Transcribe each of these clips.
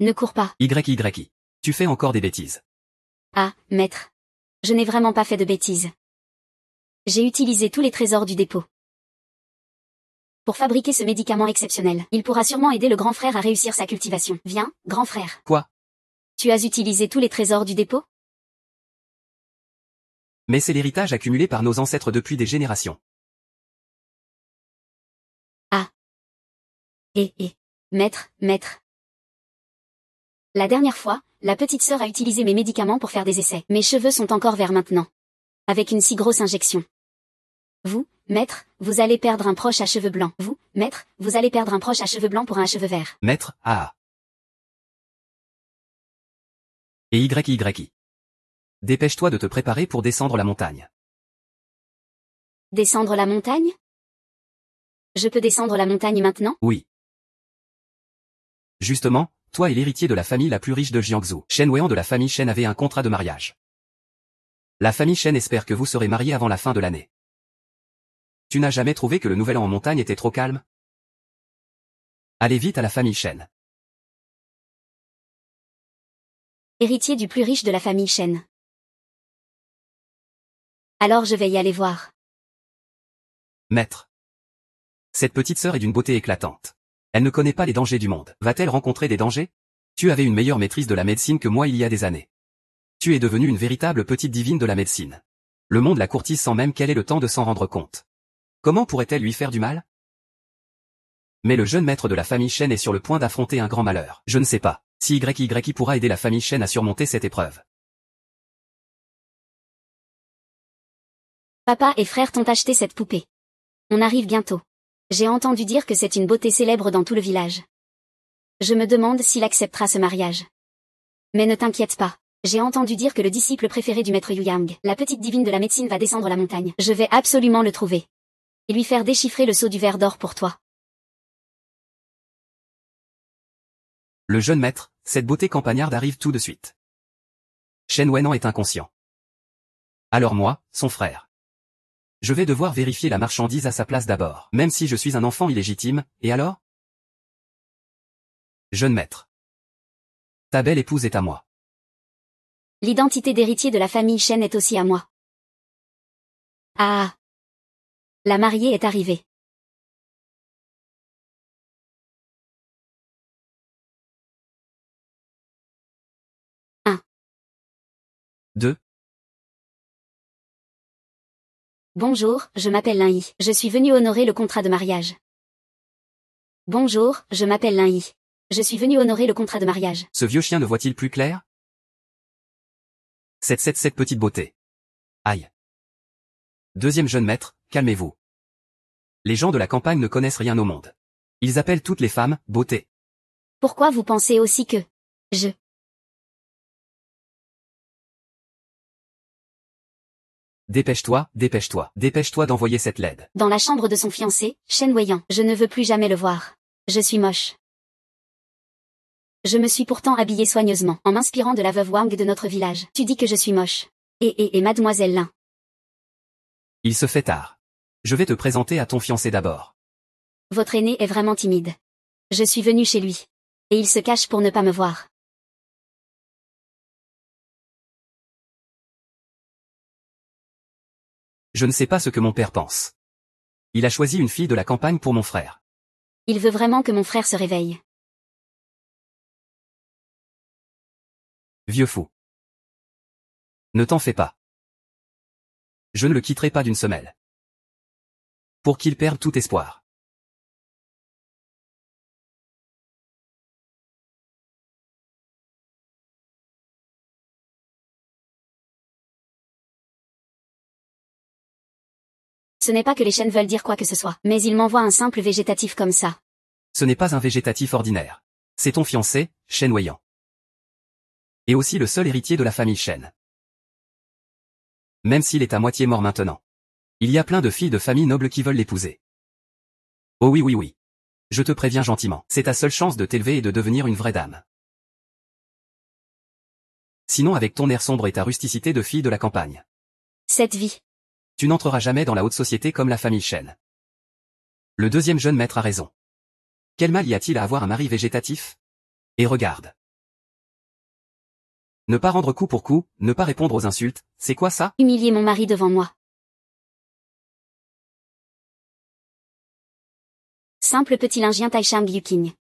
Ne cours pas. YYI. Tu fais encore des bêtises. Ah, maître. Je n'ai vraiment pas fait de bêtises. J'ai utilisé tous les trésors du dépôt. Pour fabriquer ce médicament exceptionnel, il pourra sûrement aider le grand frère à réussir sa cultivation. Viens, grand frère. Quoi? Tu as utilisé tous les trésors du dépôt? Mais c'est l'héritage accumulé par nos ancêtres depuis des générations. Ah. Maître. La dernière fois, la petite sœur a utilisé mes médicaments pour faire des essais. Mes cheveux sont encore verts maintenant. Avec une si grosse injection. Vous, maître, vous allez perdre un proche à cheveux blancs. Vous, maître, vous allez perdre un proche à cheveux blancs pour un cheveu vert. Maître, ah. Et YYI. Dépêche-toi de te préparer pour descendre la montagne. Descendre la montagne? Je peux descendre la montagne maintenant? Oui. Justement, toi et l'héritier de la famille la plus riche de Jiangsu, Shen Weian de la famille Shen avait un contrat de mariage. La famille Shen espère que vous serez mariés avant la fin de l'année. Tu n'as jamais trouvé que le nouvel an en montagne était trop calme? Allez vite à la famille Shen. Héritier du plus riche de la famille Shen. Alors je vais y aller voir. Maître. Cette petite sœur est d'une beauté éclatante. Elle ne connaît pas les dangers du monde. Va-t-elle rencontrer des dangers? Tu avais une meilleure maîtrise de la médecine que moi il y a des années. Tu es devenue une véritable petite divine de la médecine. Le monde la courtise sans même qu'elle ait le temps de s'en rendre compte. Comment pourrait-elle lui faire du mal? Mais le jeune maître de la famille Shen est sur le point d'affronter un grand malheur. Je ne sais pas si YYI pourra aider la famille Shen à surmonter cette épreuve. Papa et frère t'ont acheté cette poupée. On arrive bientôt. J'ai entendu dire que c'est une beauté célèbre dans tout le village. Je me demande s'il acceptera ce mariage. Mais ne t'inquiète pas. J'ai entendu dire que le disciple préféré du maître Yu Yang, la petite divine de la médecine, va descendre la montagne. Je vais absolument le trouver. Et lui faire déchiffrer le sceau du verre d'or pour toi. Le jeune maître, cette beauté campagnarde arrive tout de suite. Shen Wenan est inconscient. Alors moi, son frère. Je vais devoir vérifier la marchandise à sa place d'abord. Même si je suis un enfant illégitime, et alors? Jeune maître. Ta belle épouse est à moi. L'identité d'héritier de la famille Shen est aussi à moi. Ah. La mariée est arrivée. Un. 2. Bonjour, je m'appelle Lin Yi. Je suis venu honorer le contrat de mariage. Bonjour, je m'appelle Lin Yi. Je suis venu honorer le contrat de mariage. Ce vieux chien ne voit-il plus clair? Cette petite beauté. Aïe. Deuxième jeune maître, calmez-vous. Les gens de la campagne ne connaissent rien au monde. Ils appellent toutes les femmes, beauté. Pourquoi vous pensez aussi que je... Dépêche-toi d'envoyer cette LED. Dans la chambre de son fiancé, Shen Weiyan. Je ne veux plus jamais le voir. Je suis moche. Je me suis pourtant habillée soigneusement, en m'inspirant de la veuve Wang de notre village. Tu dis que je suis moche. Et mademoiselle Lin. Il se fait tard. Je vais te présenter à ton fiancé d'abord. Votre aîné est vraiment timide. Je suis venue chez lui. Et il se cache pour ne pas me voir. Je ne sais pas ce que mon père pense. Il a choisi une fille de la campagne pour mon frère. Il veut vraiment que mon frère se réveille. Vieux fou. Ne t'en fais pas. Je ne le quitterai pas d'une semelle. Pour qu'il perde tout espoir. Ce n'est pas que les Shen veulent dire quoi que ce soit, mais ils m'envoient un simple végétatif comme ça. Ce n'est pas un végétatif ordinaire. C'est ton fiancé, Shen Weiyan. Et aussi le seul héritier de la famille Shen. Même s'il est à moitié mort maintenant. Il y a plein de filles de famille nobles qui veulent l'épouser. Oh oui. Je te préviens gentiment. C'est ta seule chance de t'élever et de devenir une vraie dame. Sinon avec ton air sombre et ta rusticité de fille de la campagne. Cette vie. Tu n'entreras jamais dans la haute société comme la famille Shen. Le deuxième jeune maître a raison. Quel mal y a-t-il à avoir un mari végétatif? Et regarde. Ne pas rendre coup pour coup, ne pas répondre aux insultes, c'est quoi ça? Humilier mon mari devant moi. Simple petit lingien Taishang Yuking.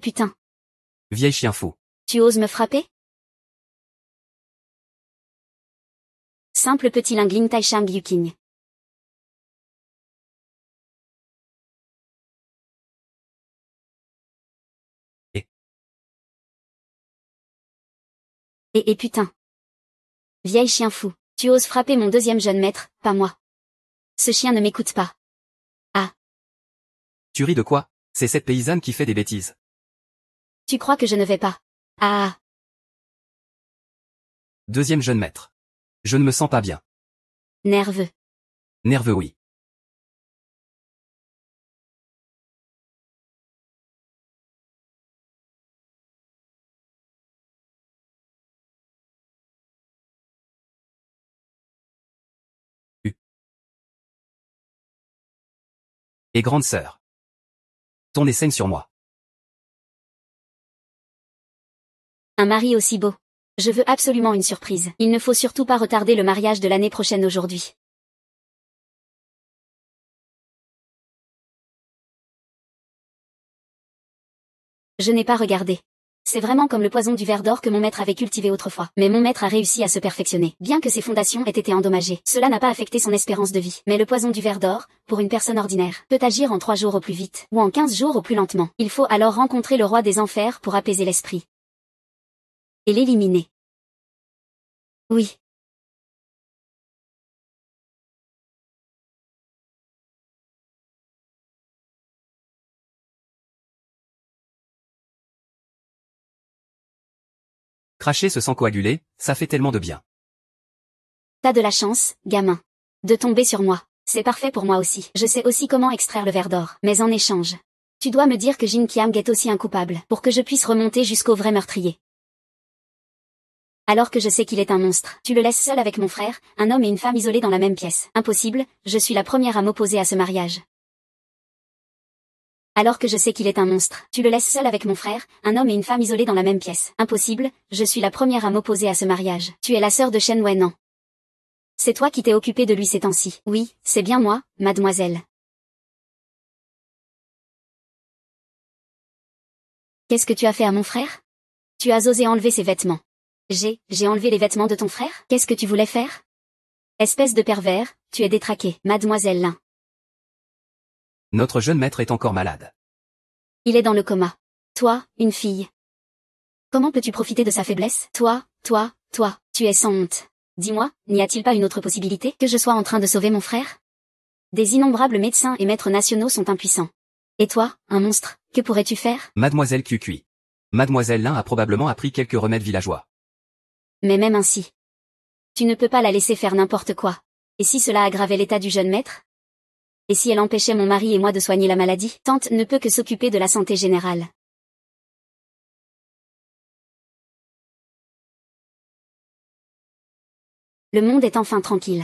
Putain. Vieille chien fou. Tu oses me frapper? Simple petit lingling Taishang Yuking. Putain. Vieille chien fou. Tu oses frapper mon deuxième jeune maître, pas moi. Ce chien ne m'écoute pas. Ah. Tu ris de quoi? C'est cette paysanne qui fait des bêtises. Tu crois que je ne vais pas? Ah. Deuxième jeune maître. Je ne me sens pas bien. Nerveux. Nerveux oui. Et grande sœur. Ton nez saigne sur moi. Un mari aussi beau. Je veux absolument une surprise. Il ne faut surtout pas retarder le mariage de l'année prochaine aujourd'hui. Je n'ai pas regardé. C'est vraiment comme le poison du ver d'or que mon maître avait cultivé autrefois. Mais mon maître a réussi à se perfectionner. Bien que ses fondations aient été endommagées, cela n'a pas affecté son espérance de vie. Mais le poison du ver d'or, pour une personne ordinaire, peut agir en 3 jours au plus vite, ou en 15 jours au plus lentement. Il faut alors rencontrer le roi des enfers pour apaiser l'esprit. Et l'éliminer. Oui. Cracher ce sang coagulé, ça fait tellement de bien. T'as de la chance, gamin. De tomber sur moi. C'est parfait pour moi aussi. Je sais aussi comment extraire le ver d'or. Mais en échange, tu dois me dire que Jin Qiang est aussi un coupable, pour que je puisse remonter jusqu'au vrai meurtrier. Alors que je sais qu'il est un monstre, tu le laisses seul avec mon frère, un homme et une femme isolés dans la même pièce. Impossible, je suis la première à m'opposer à ce mariage. Alors que je sais qu'il est un monstre, tu le laisses seul avec mon frère, un homme et une femme isolés dans la même pièce. Impossible, je suis la première à m'opposer à ce mariage. Tu es la sœur de Shen Wenan. C'est toi qui t'es occupée de lui ces temps-ci. Oui, c'est bien moi, mademoiselle. Qu'est-ce que tu as fait à mon frère? Tu as osé enlever ses vêtements. J'ai enlevé les vêtements de ton frère? Qu'est-ce que tu voulais faire? Espèce de pervers, tu es détraqué, mademoiselle Lin. Notre jeune maître est encore malade. Il est dans le coma. Toi, une fille. Comment peux-tu profiter de sa faiblesse? Toi, tu es sans honte. Dis-moi, n'y a-t-il pas une autre possibilité que je sois en train de sauver mon frère? Des innombrables médecins et maîtres nationaux sont impuissants. Et toi, un monstre, que pourrais-tu faire? Mademoiselle Cucuy. Mademoiselle Lin a probablement appris quelques remèdes villageois. Mais même ainsi. Tu ne peux pas la laisser faire n'importe quoi. Et si cela aggravait l'état du jeune maître? Et si elle empêchait mon mari et moi de soigner la maladie? Tante ne peut que s'occuper de la santé générale. Le monde est enfin tranquille.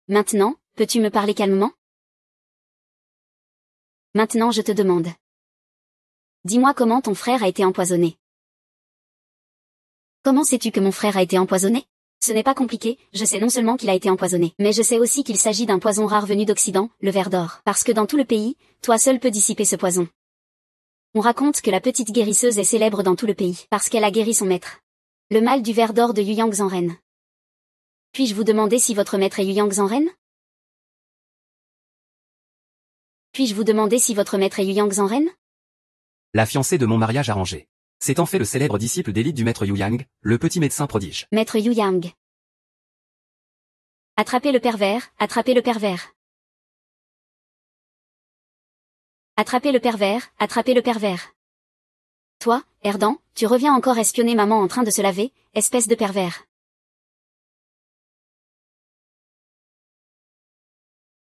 Maintenant, peux-tu me parler calmement? Maintenant je te demande. Dis-moi comment ton frère a été empoisonné. Comment sais-tu que mon frère a été empoisonné? Ce n'est pas compliqué, je sais non seulement qu'il a été empoisonné, mais je sais aussi qu'il s'agit d'un poison rare venu d'Occident, le ver d'or. Parce que dans tout le pays, toi seul peux dissiper ce poison. On raconte que la petite guérisseuse est célèbre dans tout le pays, parce qu'elle a guéri son maître. Le mal du ver d'or de Yuyang Zanren. Puis-je vous demander si votre maître est Yuyang Zanren? Puis-je vous demander si votre maître est Yuyang Zanren? La fiancée de mon mariage arrangé. C'est en fait le célèbre disciple d'élite du maître Yuyang, le petit médecin prodige. Maître Yuyang. Attrapez le pervers, attrapez le pervers. Attrapez le pervers, attrapez le pervers. Toi, Erdan, tu reviens encore espionner maman en train de se laver, espèce de pervers.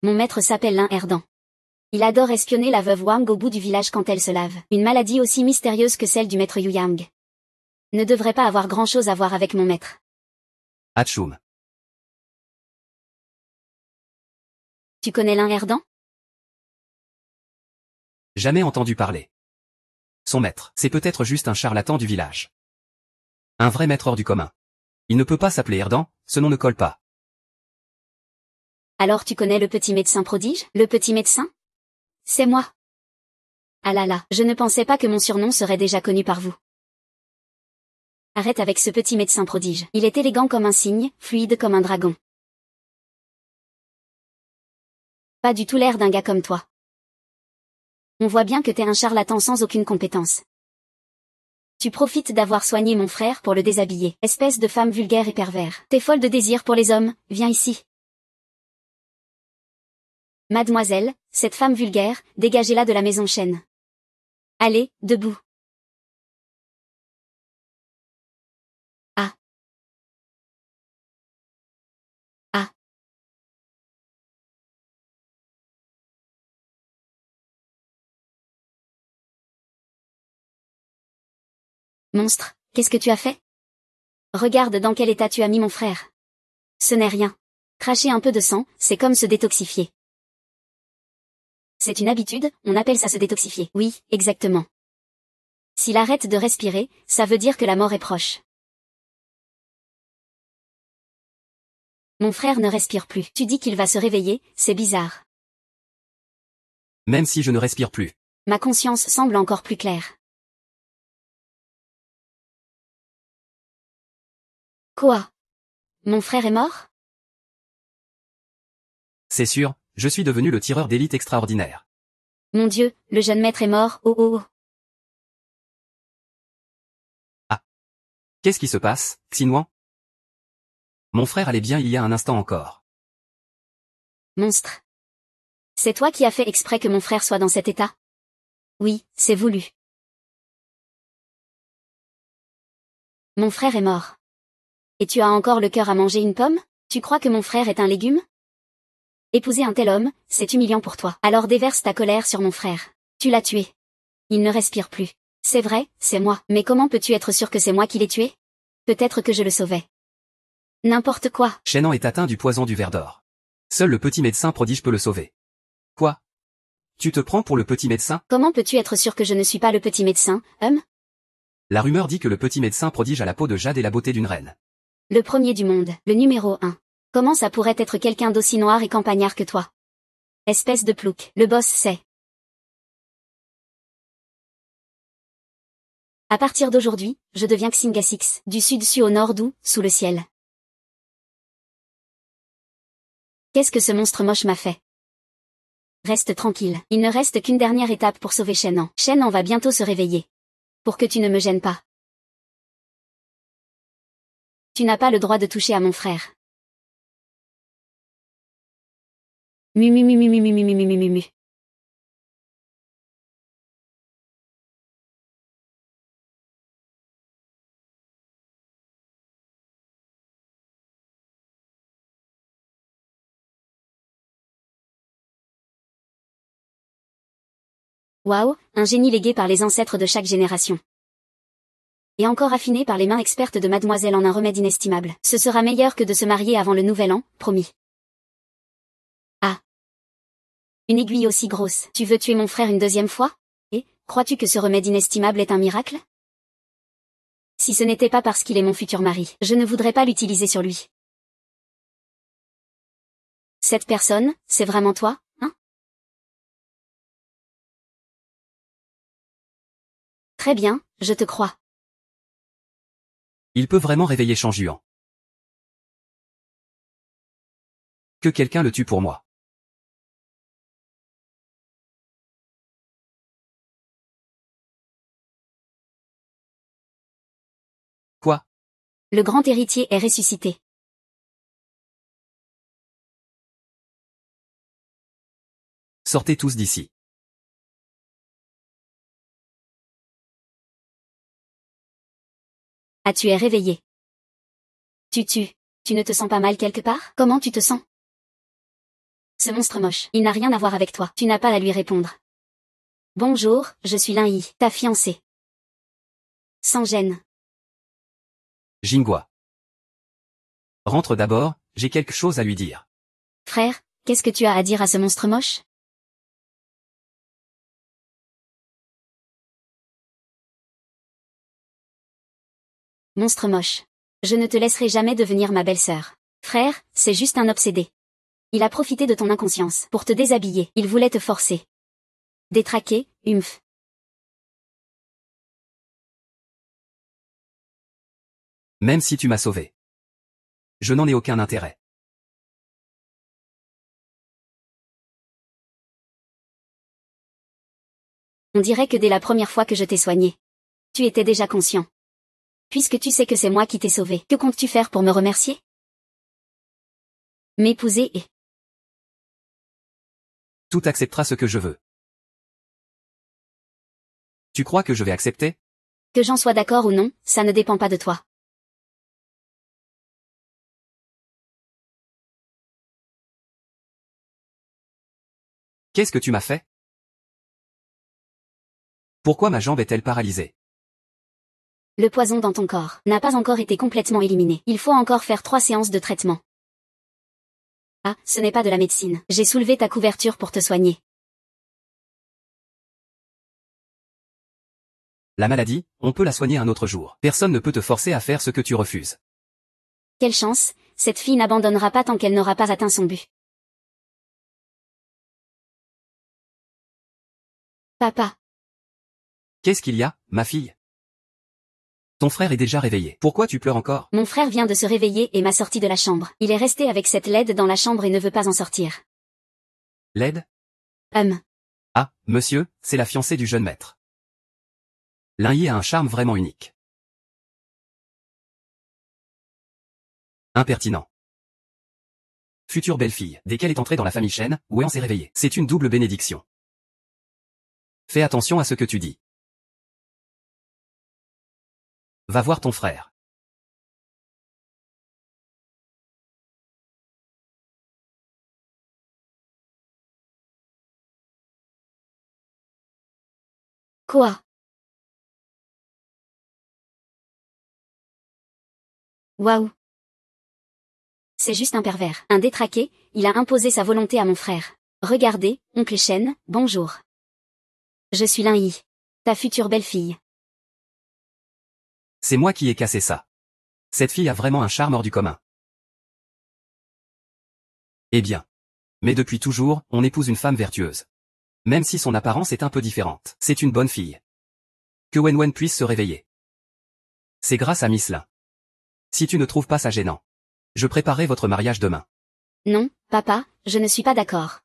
Mon maître s'appelle Lin Erdan. Il adore espionner la veuve Wang au bout du village quand elle se lave. Une maladie aussi mystérieuse que celle du maître Yuyang. Ne devrait pas avoir grand-chose à voir avec mon maître. Atchoum. Tu connais l'un Erdan? Jamais entendu parler. Son maître, c'est peut-être juste un charlatan du village. Un vrai maître hors du commun. Il ne peut pas s'appeler Erdan, ce nom ne colle pas. Alors tu connais le petit médecin prodige? Le petit médecin? C'est moi. Ah là là, je ne pensais pas que mon surnom serait déjà connu par vous. Arrête avec ce petit médecin prodige. Il est élégant comme un cygne, fluide comme un dragon. Pas du tout l'air d'un gars comme toi. On voit bien que t'es un charlatan sans aucune compétence. Tu profites d'avoir soigné mon frère pour le déshabiller. Espèce de femme vulgaire et pervers. T'es folle de désir pour les hommes, viens ici. Mademoiselle, cette femme vulgaire, dégagez-la de la maison Chêne. Allez, debout. Ah. Ah. Monstre, qu'est-ce que tu as fait? Regarde dans quel état tu as mis mon frère. Ce n'est rien. Cracher un peu de sang, c'est comme se détoxifier. C'est une habitude, on appelle ça se détoxifier. Oui, exactement. S'il arrête de respirer, ça veut dire que la mort est proche. Mon frère ne respire plus. Tu dis qu'il va se réveiller, c'est bizarre. Même si je ne respire plus. Ma conscience semble encore plus claire. Quoi? Mon frère est mort? C'est sûr, je suis devenu le tireur d'élite extraordinaire. Mon Dieu, le jeune maître est mort, oh oh oh. Ah. Qu'est-ce qui se passe, Xinhuan? Mon frère allait bien il y a un instant encore. Monstre. C'est toi qui as fait exprès que mon frère soit dans cet état? Oui, c'est voulu. Mon frère est mort. Et tu as encore le cœur à manger une pomme? Tu crois que mon frère est un légume? Épouser un tel homme, c'est humiliant pour toi. Alors déverse ta colère sur mon frère. Tu l'as tué. Il ne respire plus. C'est vrai, c'est moi. Mais comment peux-tu être sûr que c'est moi qui l'ai tué? Peut-être que je le sauvais. N'importe quoi. Shennan est atteint du poison du ver d'or. Seul le petit médecin prodige peut le sauver. Quoi? Tu te prends pour le petit médecin? Comment peux-tu être sûr que je ne suis pas le petit médecin, La rumeur dit que le petit médecin prodige a la peau de jade et la beauté d'une reine. Le premier du monde, le numéro 1. Comment ça pourrait être quelqu'un d'aussi noir et campagnard que toi? Espèce de plouc, le boss sait. À partir d'aujourd'hui, je deviens Xingasix, du sud-su au nord d'où, sous le ciel. Qu'est-ce que ce monstre moche m'a fait? Reste tranquille, il ne reste qu'une dernière étape pour sauver Shennan. Shennan va bientôt se réveiller. Pour que tu ne me gênes pas. Tu n'as pas le droit de toucher à mon frère. Mu mu mu mu mu mu mu mu mu mu mu. Waouh, un génie légué par les ancêtres de chaque génération. Et encore affiné par les mains expertes de mademoiselle en un remède inestimable. Ce sera meilleur que de se marier avant le nouvel an, promis. Ah. Une aiguille aussi grosse. Tu veux tuer mon frère une deuxième fois? Et, crois-tu que ce remède inestimable est un miracle? Si ce n'était pas parce qu'il est mon futur mari, je ne voudrais pas l'utiliser sur lui. Cette personne, c'est vraiment toi, hein? Très bien, je te crois. Il peut vraiment réveiller Shangjuan. Que quelqu'un le tue pour moi. Quoi? Le grand héritier est ressuscité. Sortez tous d'ici. Ah, tu es réveillé. Tu ne te sens pas mal quelque part? Comment tu te sens? Ce monstre moche, il n'a rien à voir avec toi, tu n'as pas à lui répondre. Bonjour, je suis Lin Yi, ta fiancée. Sans gêne. Jingua. Rentre d'abord, j'ai quelque chose à lui dire. Frère, Qu'est-ce que tu as à dire à ce monstre moche? Monstre moche. Je ne te laisserai jamais devenir ma belle-sœur. Frère, c'est juste un obsédé. Il a profité de ton inconscience pour te déshabiller. Il voulait te forcer. Détraqué, humph. Même si tu m'as sauvé. Je n'en ai aucun intérêt. On dirait que dès la première fois que je t'ai soigné, tu étais déjà conscient. Puisque tu sais que c'est moi qui t'ai sauvé, que comptes-tu faire pour me remercier? M'épouser et... Tout acceptera ce que je veux. Tu crois que je vais accepter? Que j'en sois d'accord ou non, ça ne dépend pas de toi. Qu'est-ce que tu m'as fait? Pourquoi ma jambe est-elle paralysée? Le poison dans ton corps n'a pas encore été complètement éliminé. Il faut encore faire 3 séances de traitement. Ah, ce n'est pas de la médecine. J'ai soulevé ta couverture pour te soigner. La maladie, on peut la soigner un autre jour. Personne ne peut te forcer à faire ce que tu refuses. Quelle chance, cette fille n'abandonnera pas tant qu'elle n'aura pas atteint son but. Papa. Qu'est-ce qu'il y a, ma fille? Ton frère est déjà réveillé. Pourquoi tu pleures encore? Mon frère vient de se réveiller et m'a sorti de la chambre. Il est resté avec cette laide dans la chambre et ne veut pas en sortir. Laide? Ah, monsieur, c'est la fiancée du jeune maître. L'un-y a un charme vraiment unique. Impertinent. Future belle-fille, dès qu'elle est entrée dans la famille Chen, Wéan s'est réveillé. C'est une double bénédiction. Fais attention à ce que tu dis. Va voir ton frère. Quoi? Waouh. C'est juste un pervers. Un détraqué, il a imposé sa volonté à mon frère. Regardez, oncle Chen, bonjour. Je suis Lin-Yi. Ta future belle-fille. C'est moi qui ai cassé ça. Cette fille a vraiment un charme hors du commun. Eh bien. Mais depuis toujours, on épouse une femme vertueuse. Même si son apparence est un peu différente. C'est une bonne fille. Que Wen puisse se réveiller. C'est grâce à Miss Lin. Si tu ne trouves pas ça gênant, je préparerai votre mariage demain. Non, papa, je ne suis pas d'accord.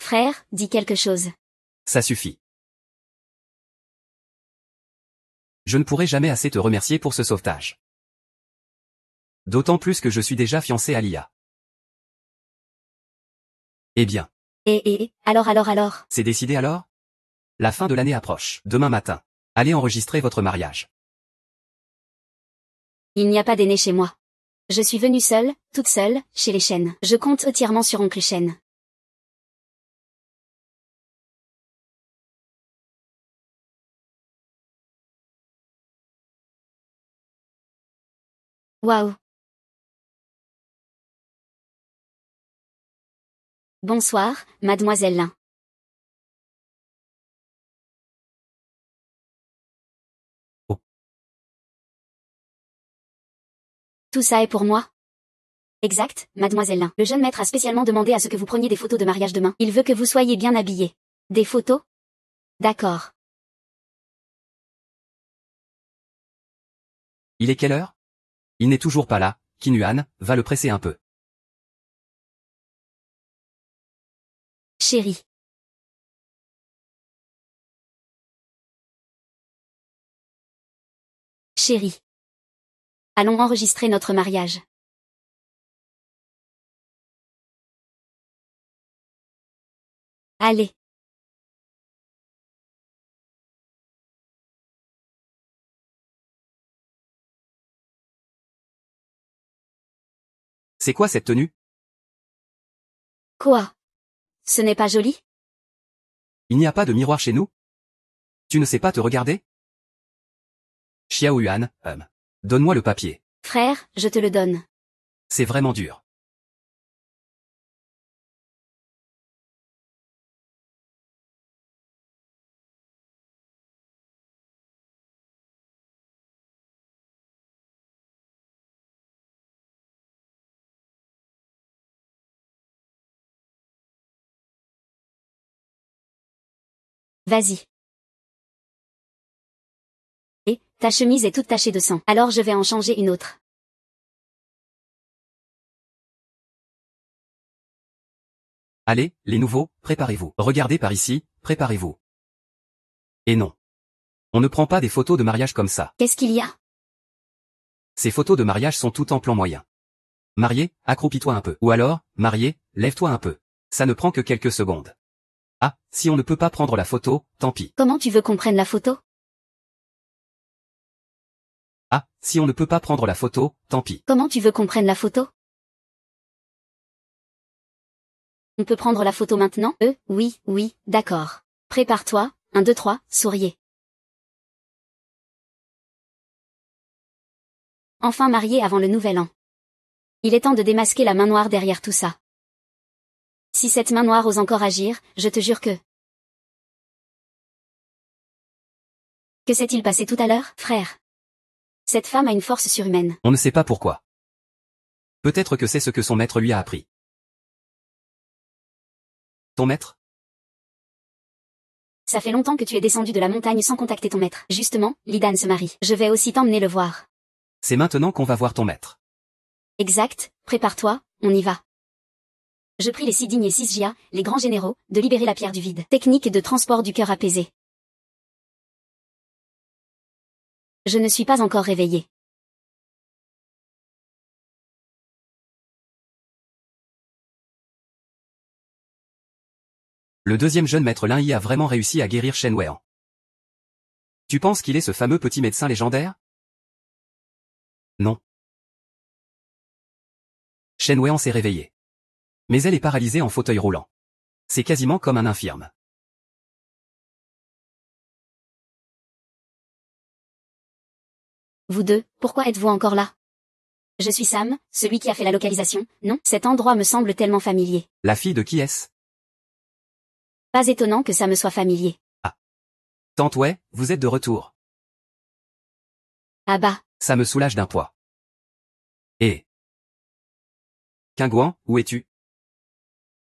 Frère, dis quelque chose. Ça suffit. Je ne pourrai jamais assez te remercier pour ce sauvetage. D'autant plus que je suis déjà fiancé à Lia. Eh bien. Alors. C'est décidé alors? La fin de l'année approche. Demain matin. Allez enregistrer votre mariage. Il n'y a pas d'aîné chez moi. Je suis venue seule, toute seule, chez les Chen. Je compte entièrement sur oncle Chen. Waouh. Bonsoir, mademoiselle Lin. Oh. Tout ça est pour moi? Exact, mademoiselle Lin. Le jeune maître a spécialement demandé à ce que vous preniez des photos de mariage demain. Il veut que vous soyez bien habillés. Des photos? D'accord. Il est quelle heure? Il n'est toujours pas là. Qin Yuan, va le presser un peu. Chérie. Chérie. Allons enregistrer notre mariage. Allez. C'est quoi cette tenue? Quoi? Ce n'est pas joli? Il n'y a pas de miroir chez nous? Tu ne sais pas te regarder? Xiao Yuan, donne-moi le papier. Frère, je te le donne. C'est vraiment dur. Vas-y. Et, ta chemise est toute tachée de sang. Alors je vais en changer une autre. Allez, les nouveaux, préparez-vous. Regardez par ici, préparez-vous. Et non. On ne prend pas des photos de mariage comme ça. Qu'est-ce qu'il y a? Ces photos de mariage sont toutes en plan moyen. Marié, accroupis-toi un peu. Ou alors, marié, lève-toi un peu. Ça ne prend que quelques secondes. Ah, si on ne peut pas prendre la photo, tant pis. Comment tu veux qu'on prenne la photo? Ah, si on ne peut pas prendre la photo, tant pis. Comment tu veux qu'on prenne la photo? On peut prendre la photo maintenant? Oui, d'accord. Prépare-toi, 1, 2, 3, souriez. Enfin marié avant le nouvel an. Il est temps de démasquer la main noire derrière tout ça. Si cette main noire ose encore agir, je te jure que... Que s'est-il passé tout à l'heure, frère? Cette femme a une force surhumaine. On ne sait pas pourquoi. Peut-être que c'est ce que son maître lui a appris. Ton maître? Ça fait longtemps que tu es descendu de la montagne sans contacter ton maître. Justement, Lidan se marie. Je vais aussi t'emmener le voir. C'est maintenant qu'on va voir ton maître. Exact, prépare-toi, on y va. Je prie les 6 dignes et 6 Jia, les grands généraux, de libérer la pierre du vide. Technique de transport du cœur apaisé. Je ne suis pas encore réveillé. Le deuxième jeune maître Lin Yi a vraiment réussi à guérir Shen Weian. Tu penses qu'il est ce fameux petit médecin légendaire? Non. Shen Weian s'est réveillée. Mais elle est paralysée en fauteuil roulant. C'est quasiment comme un infirme. Vous deux, pourquoi êtes-vous encore là? Je suis Sam, celui qui a fait la localisation, non? Cet endroit me semble tellement familier. La fille de qui est-ce? Pas étonnant que ça me soit familier. Ah. Tante ouais, vous êtes de retour. Ah bah. Ça me soulage d'un poids. Et... Qingguan, où es-tu?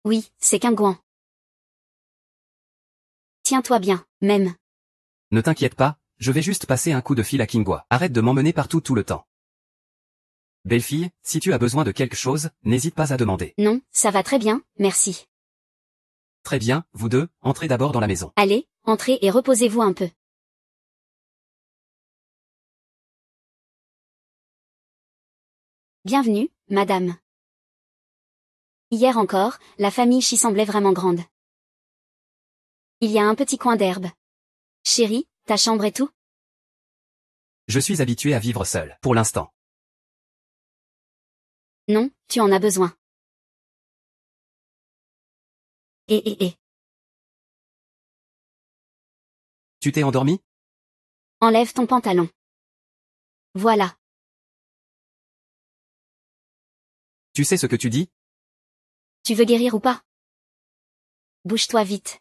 Oui, c'est Qingguan. Tiens-toi bien, même. Ne t'inquiète pas, je vais juste passer un coup de fil à Qingguan. Arrête de m'emmener partout tout le temps. Belle fille, si tu as besoin de quelque chose, n'hésite pas à demander. Non, ça va très bien, merci. Très bien, vous deux, entrez d'abord dans la maison. Allez, entrez et reposez-vous un peu. Bienvenue, madame. Hier encore, la famille Chi semblait vraiment grande. Il y a un petit coin d'herbe. Chérie, ta chambre et tout? Je suis habitué à vivre seul, pour l'instant. Non, tu en as besoin. Et. Tu t'es endormi? Enlève ton pantalon. Voilà. Tu sais ce que tu dis? Tu veux guérir ou pas? Bouge-toi vite.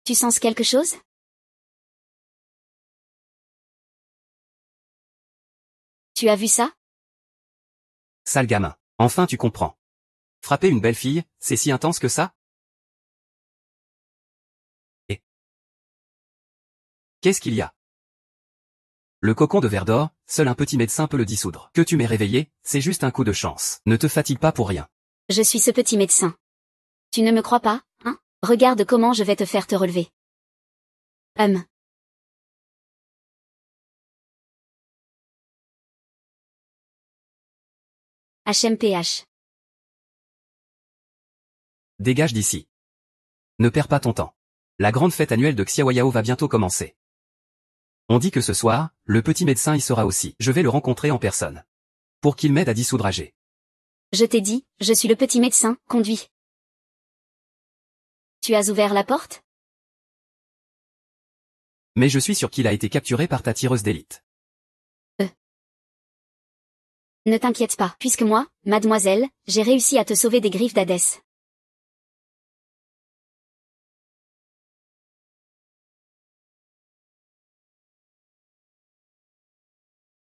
Tu sens quelque chose? Tu as vu ça? Sale gamin. Enfin tu comprends. Frapper une belle fille, c'est si intense que ça? Et qu'est-ce qu'il y a? Le cocon de verre d'or, seul un petit médecin peut le dissoudre. Que tu m'aies réveillé, c'est juste un coup de chance. Ne te fatigue pas pour rien. Je suis ce petit médecin. Tu ne me crois pas, hein? Regarde comment je vais te faire te relever. HMPH. Dégage d'ici. Ne perds pas ton temps. La grande fête annuelle de Xiaoyao va bientôt commencer. On dit que ce soir, le petit médecin y sera aussi. Je vais le rencontrer en personne. Pour qu'il m'aide à dissoudre AG. Je t'ai dit, je suis le petit médecin, conduis. Tu as ouvert la porte? Mais je suis sûr qu'il a été capturé par ta tireuse d'élite. Ne t'inquiète pas, puisque moi, mademoiselle, j'ai réussi à te sauver des griffes d'Hadès.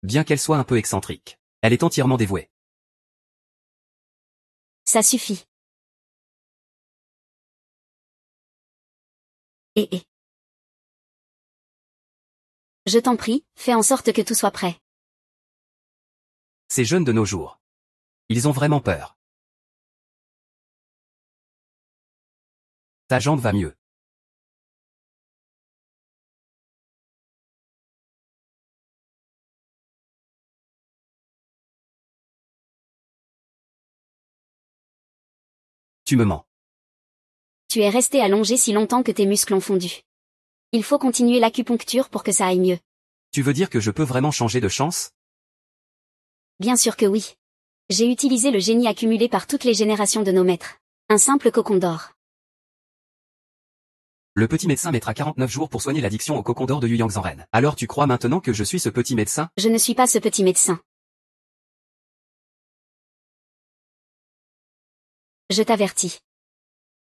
Bien qu'elle soit un peu excentrique. Elle est entièrement dévouée. Ça suffit. Et. Je t'en prie, fais en sorte que tout soit prêt. Ces jeunes de nos jours. Ils ont vraiment peur. Ta jambe va mieux. Tu me mens. Tu es resté allongé si longtemps que tes muscles ont fondu. Il faut continuer l'acupuncture pour que ça aille mieux. Tu veux dire que je peux vraiment changer de chance? Bien sûr que oui. J'ai utilisé le génie accumulé par toutes les générations de nos maîtres. Un simple cocon d'or. Le petit médecin mettra 49 jours pour soigner l'addiction au cocon d'or de Yu Yang Zanren. Alors tu crois maintenant que je suis ce petit médecin? Je ne suis pas ce petit médecin. Je t'avertis.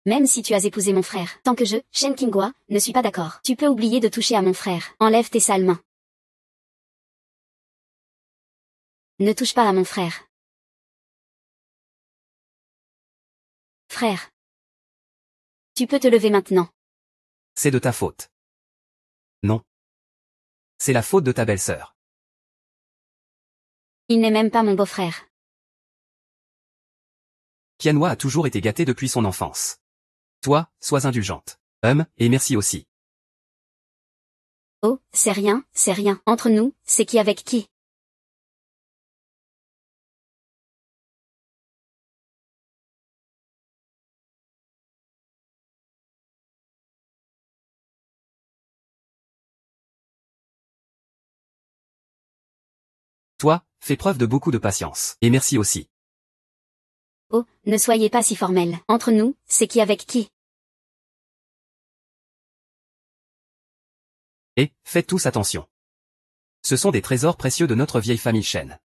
Même si tu as épousé mon frère, tant que je, Shen Qinghua, ne suis pas d'accord, tu peux oublier de toucher à mon frère. Enlève tes sales mains. Ne touche pas à mon frère. Frère. Tu peux te lever maintenant. C'est de ta faute. Non. C'est la faute de ta belle-sœur. Il n'est même pas mon beau-frère. Qianhua a toujours été gâté depuis son enfance. Toi, sois indulgente. Et merci aussi. Oh, c'est rien. Entre nous, c'est qui avec qui? Toi, fais preuve de beaucoup de patience. Et merci aussi. Oh, ne soyez pas si formel. Entre nous, c'est qui avec qui? Et, faites tous attention. Ce sont des trésors précieux de notre vieille famille Shen.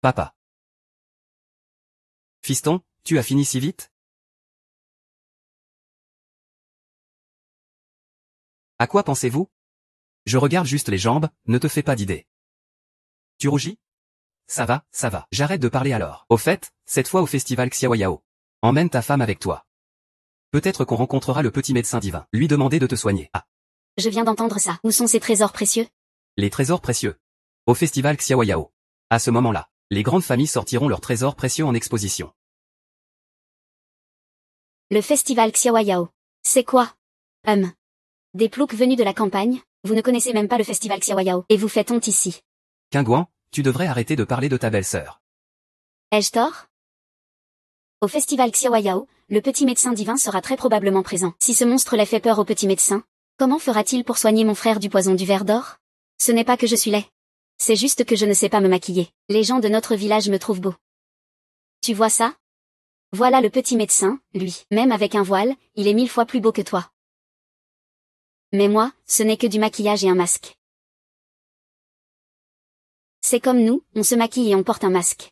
Papa. Fiston, tu as fini si vite? À quoi pensez-vous? Je regarde juste les jambes, ne te fais pas d'idée. Tu rougis? Ça va. J'arrête de parler alors. Au fait, cette fois au festival Xiaoyao. Emmène ta femme avec toi. Peut-être qu'on rencontrera le petit médecin divin. Lui demander de te soigner. Ah. Je viens d'entendre ça. Où sont ces trésors précieux? Les trésors précieux. Au festival Xiaoyao. À ce moment-là, les grandes familles sortiront leurs trésors précieux en exposition. Le festival Xiaoyao. C'est quoi? Des ploucs venus de la campagne? Vous ne connaissez même pas le festival Xiaoyao, et vous faites honte ici. Qingguan, tu devrais arrêter de parler de ta belle-sœur. Ai-je tort? Au festival Xiaoyao, le petit médecin divin sera très probablement présent. Si ce monstre-là fait peur au petit médecin, comment fera-t-il pour soigner mon frère du poison du ver d'or? Ce n'est pas que je suis laid. C'est juste que je ne sais pas me maquiller. Les gens de notre village me trouvent beau. Tu vois ça? Voilà le petit médecin, lui. Même avec un voile, il est 1000 fois plus beau que toi. Mais moi, ce n'est que du maquillage et un masque. C'est comme nous, on se maquille et on porte un masque.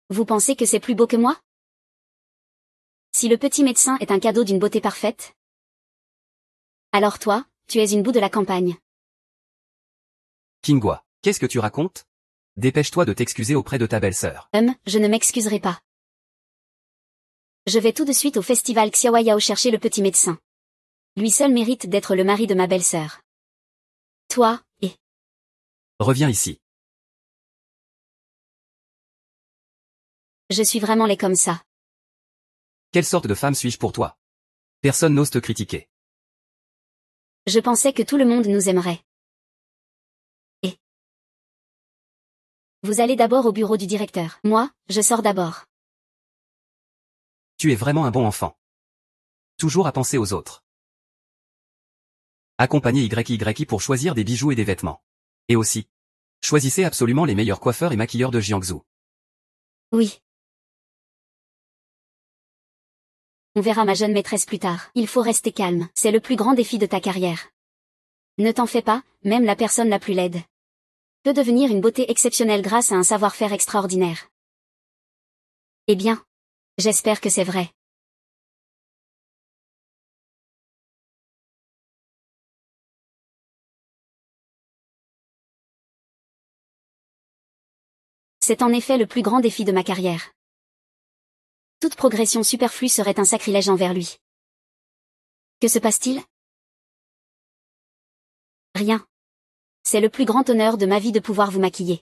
Vous pensez que c'est plus beau que moi? Si le petit médecin est un cadeau d'une beauté parfaite, alors toi, tu es une boue de la campagne. Qinghua, qu'est-ce que tu racontes? Dépêche-toi de t'excuser auprès de ta belle-sœur. Je ne m'excuserai pas. Je vais tout de suite au festival Xiaoyao chercher le petit médecin. Lui seul mérite d'être le mari de ma belle-sœur. Toi, et... Reviens ici. Je suis vraiment laid comme ça. Quelle sorte de femme suis-je pour toi? Personne n'ose te critiquer. Je pensais que tout le monde nous aimerait. Et... Vous allez d'abord au bureau du directeur. Moi, je sors d'abord. Tu es vraiment un bon enfant. Toujours à penser aux autres. Accompagnez YY pour choisir des bijoux et des vêtements. Et aussi, choisissez absolument les meilleurs coiffeurs et maquilleurs de Jiangsu. Oui. On verra ma jeune maîtresse plus tard. Il faut rester calme. C'est le plus grand défi de ta carrière. Ne t'en fais pas, même la personne la plus laide peut devenir une beauté exceptionnelle grâce à un savoir-faire extraordinaire. Eh bien, j'espère que c'est vrai. C'est en effet le plus grand défi de ma carrière. Toute progression superflue serait un sacrilège envers lui. Que se passe-t-il? Rien. C'est le plus grand honneur de ma vie de pouvoir vous maquiller.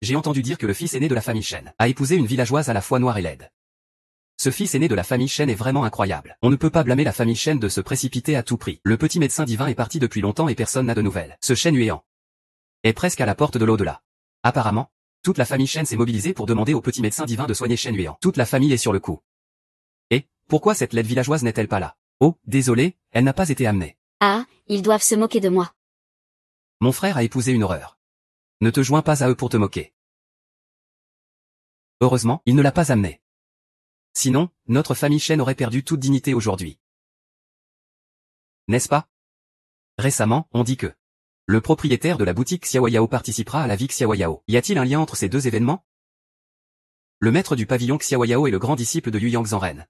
J'ai entendu dire que le fils aîné de la famille Shen a épousé une villageoise à la fois noire et laide. Ce fils aîné de la famille Shen est vraiment incroyable. On ne peut pas blâmer la famille Shen de se précipiter à tout prix. Le petit médecin divin est parti depuis longtemps et personne n'a de nouvelles. Ce Shen Yuan est presque à la porte de l'au-delà. Apparemment, toute la famille Shen s'est mobilisée pour demander au petit médecin divin de soigner Shen Yuan. Toute la famille est sur le coup. Et, pourquoi cette laide villageoise n'est-elle pas là? Oh, désolé, elle n'a pas été amenée. Ah, ils doivent se moquer de moi. Mon frère a épousé une horreur. Ne te joins pas à eux pour te moquer. Heureusement, il ne l'a pas amenée. Sinon, notre famille Shen aurait perdu toute dignité aujourd'hui. N'est-ce pas? Récemment, on dit que le propriétaire de la boutique Xiaoyao participera à la vie Xiaoyao. Y a-t-il un lien entre ces deux événements? Le maître du pavillon Xiaoyao est le grand disciple de Yu Yang Zanren,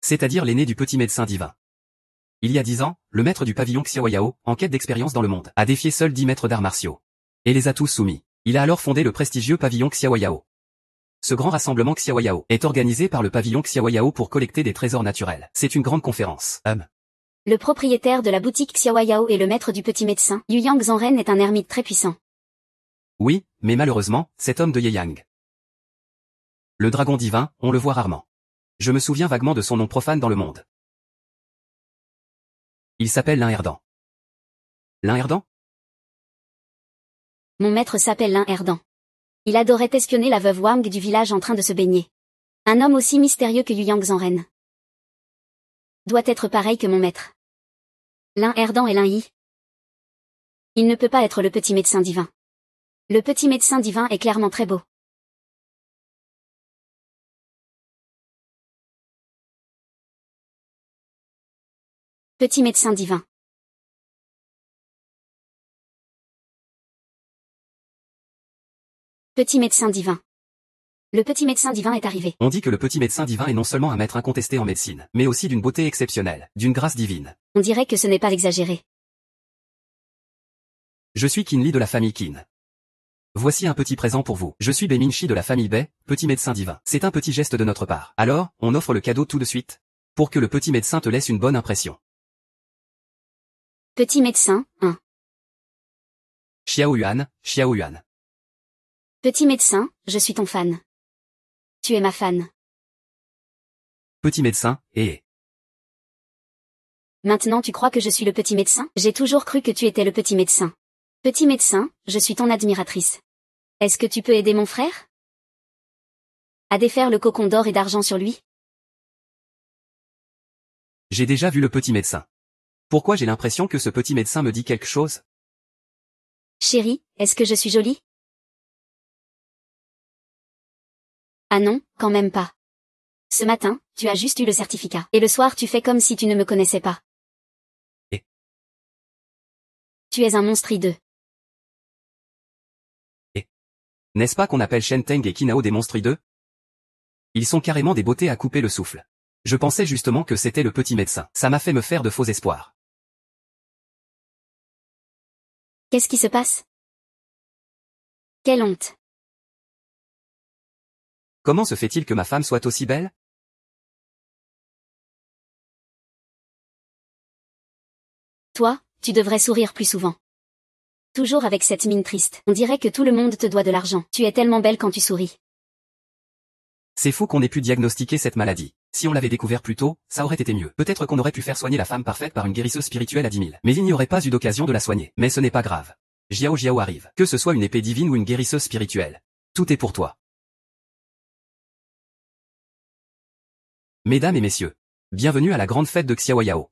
c'est-à-dire l'aîné du petit médecin divin. Il y a 10 ans, le maître du pavillon Xiaoyao, en quête d'expérience dans le monde, a défié seul 10 maîtres d'arts martiaux. Et les a tous soumis. Il a alors fondé le prestigieux pavillon Xiaoyao. Ce grand rassemblement Xiaoyao est organisé par le pavillon Xiaoyao pour collecter des trésors naturels. C'est une grande conférence. Le propriétaire de la boutique Xiaoyao et le maître du petit médecin, Yu Yang Zanren est un ermite très puissant. Oui, mais malheureusement, cet homme de Ye Yang, le dragon divin, on le voit rarement. Je me souviens vaguement de son nom profane dans le monde. Il s'appelle Lin Erdan. Lin Erdan? Mon maître s'appelle Lin Erdan. Il adorait espionner la veuve Wang du village en train de se baigner. Un homme aussi mystérieux que Yu Yang Zanren doit être pareil que mon maître. Lin Erdan et Lin Yi. Il ne peut pas être le petit médecin divin. Le petit médecin divin est clairement très beau. Petit médecin divin. Petit médecin divin. Le petit médecin divin est arrivé. On dit que le petit médecin divin est non seulement un maître incontesté en médecine, mais aussi d'une beauté exceptionnelle, d'une grâce divine. On dirait que ce n'est pas exagéré. Je suis Qin Li de la famille Qin. Voici un petit présent pour vous. Je suis Bei Minchi de la famille Bei, petit médecin divin. C'est un petit geste de notre part. Alors, on offre le cadeau tout de suite, pour que le petit médecin te laisse une bonne impression. Petit médecin, 1. Xiao Yuan, Xiao Yuan. Petit médecin, je suis ton fan. Tu es ma fan. Petit médecin, et... Maintenant tu crois que je suis le petit médecin? J'ai toujours cru que tu étais le petit médecin. Petit médecin, je suis ton admiratrice. Est-ce que tu peux aider mon frère à défaire le cocon d'or et d'argent sur lui? J'ai déjà vu le petit médecin. Pourquoi j'ai l'impression que ce petit médecin me dit quelque chose? Chérie, est-ce que je suis jolie? Ah non, quand même pas. Ce matin, tu as juste eu le certificat. Et le soir tu fais comme si tu ne me connaissais pas. Et tu es un monstre hideux. Et n'est-ce pas qu'on appelle Shen Teng et Kinao des monstres hideux? Ils sont carrément des beautés à couper le souffle. Je pensais justement que c'était le petit médecin. Ça m'a fait me faire de faux espoirs. Qu'est-ce qui se passe? Quelle honte. Comment se fait-il que ma femme soit aussi belle? Toi, tu devrais sourire plus souvent. Toujours avec cette mine triste. On dirait que tout le monde te doit de l'argent. Tu es tellement belle quand tu souris. C'est fou qu'on ait pu diagnostiquer cette maladie. Si on l'avait découvert plus tôt, ça aurait été mieux. Peut-être qu'on aurait pu faire soigner la femme parfaite par une guérisseuse spirituelle à 10 000. Mais il n'y aurait pas eu d'occasion de la soigner. Mais ce n'est pas grave. Jiao Jiao arrive. Que ce soit une épée divine ou une guérisseuse spirituelle. Tout est pour toi. Mesdames et messieurs, bienvenue à la grande fête de Xiaoyao.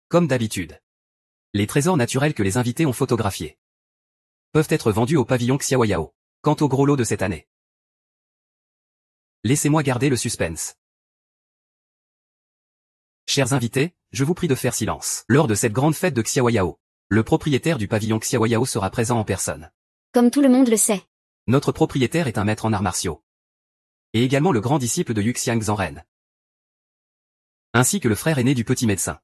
Comme d'habitude, les trésors naturels que les invités ont photographiés peuvent être vendus au pavillon Xiaoyao. Quant au gros lot de cette année, laissez-moi garder le suspense. Chers invités, je vous prie de faire silence. Lors de cette grande fête de Xiaoyao, le propriétaire du pavillon Xiaoyao sera présent en personne. Comme tout le monde le sait. Notre propriétaire est un maître en arts martiaux. Et également le grand disciple de Yuxiang Zanren. Ainsi que le frère aîné du petit médecin.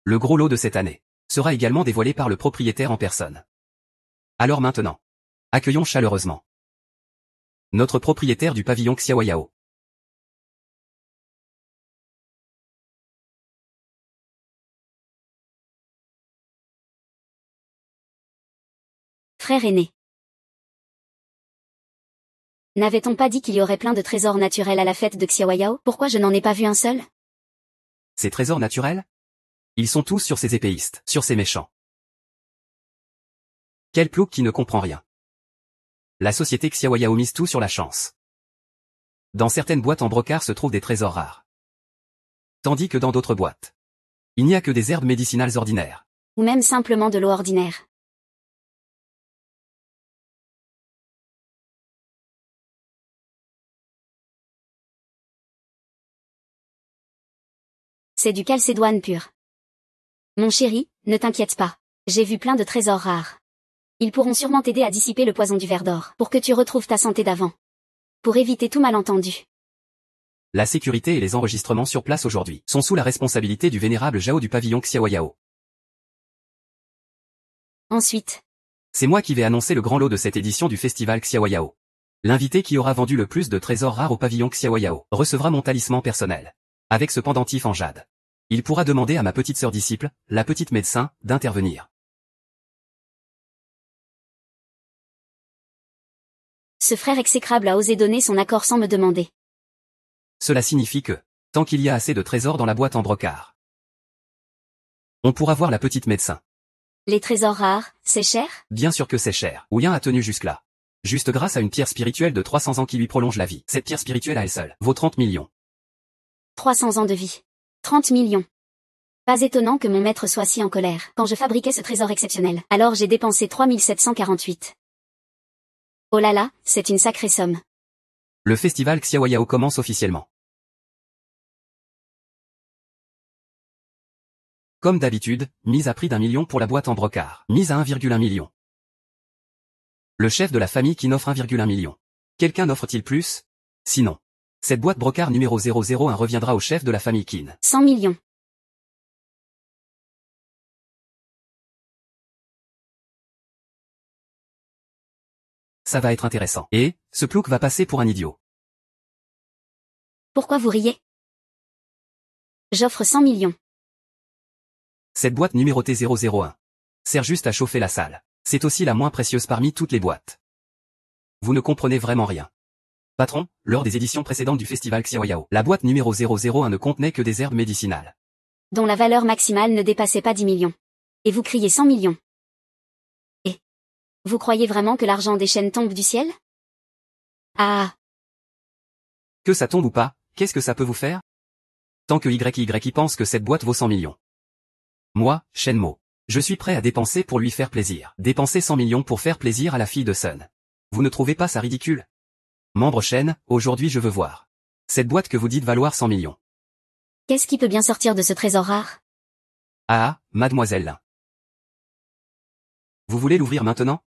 Le gros lot de cette année sera également dévoilé par le propriétaire en personne. Alors maintenant, accueillons chaleureusement notre propriétaire du pavillon Xiaoyao. Frère aîné. N'avait-on pas dit qu'il y aurait plein de trésors naturels à la fête de Xiaoyao? Pourquoi je n'en ai pas vu un seul? Ces trésors naturels? Ils sont tous sur ces épéistes, sur ces méchants. Quel plouc qui ne comprend rien. La société Xiaoyao mise tout sur la chance. Dans certaines boîtes en brocart se trouvent des trésors rares. Tandis que dans d'autres boîtes, il n'y a que des herbes médicinales ordinaires. Ou même simplement de l'eau ordinaire. C'est du calcédoine pur. Mon chéri, ne t'inquiète pas. J'ai vu plein de trésors rares. Ils pourront sûrement t'aider à dissiper le poison du ver d'or, pour que tu retrouves ta santé d'avant. Pour éviter tout malentendu. La sécurité et les enregistrements sur place aujourd'hui sont sous la responsabilité du vénérable Zhao du pavillon Xiaoyao. Ensuite. C'est moi qui vais annoncer le grand lot de cette édition du festival Xiaoyao. L'invité qui aura vendu le plus de trésors rares au pavillon Xiaoyao recevra mon talisman personnel. Avec ce pendentif en jade. Il pourra demander à ma petite sœur disciple, la petite médecin, d'intervenir. Ce frère exécrable a osé donner son accord sans me demander. Cela signifie que, tant qu'il y a assez de trésors dans la boîte en brocart, on pourra voir la petite médecin. Les trésors rares, c'est cher? Bien sûr que c'est cher. Ouyen a tenu jusque-là. Juste grâce à une pierre spirituelle de 300 ans qui lui prolonge la vie. Cette pierre spirituelle à elle seule vaut 30 millions. 300 ans de vie. 30 millions. Pas étonnant que mon maître soit si en colère quand je fabriquais ce trésor exceptionnel. Alors j'ai dépensé 3748. Oh là là, c'est une sacrée somme. Le festival Xiaoyao commence officiellement. Comme d'habitude, mise à prix d'1 million pour la boîte en brocart. Mise à 1,1 million. Le chef de la famille qui n'offre 1,1 million. Quelqu'un n'offre-t-il plus? Sinon, cette boîte brocart numéro 001 reviendra au chef de la famille Qin. 100 millions. Ça va être intéressant. Et, ce plouc va passer pour un idiot. Pourquoi vous riez? J'offre 100 millions. Cette boîte numérotée 001 sert juste à chauffer la salle. C'est aussi la moins précieuse parmi toutes les boîtes. Vous ne comprenez vraiment rien. Patron, lors des éditions précédentes du festival Xiaoyao, la boîte numéro 001 ne contenait que des herbes médicinales. Dont la valeur maximale ne dépassait pas 10 millions. Et vous criez 100 millions. Et vous croyez vraiment que l'argent des chaînes tombe du ciel? Ah. Que ça tombe ou pas, qu'est-ce que ça peut vous faire? Tant que YY pense que cette boîte vaut 100 millions. Moi, Shenmo, je suis prêt à dépenser pour lui faire plaisir. Dépenser 100 millions pour faire plaisir à la fille de Sun. Vous ne trouvez pas ça ridicule? Membre Shen, aujourd'hui je veux voir cette boîte que vous dites valoir 100 millions. Qu'est-ce qui peut bien sortir de ce trésor rare? Ah, mademoiselle Lin. Vous voulez l'ouvrir maintenant?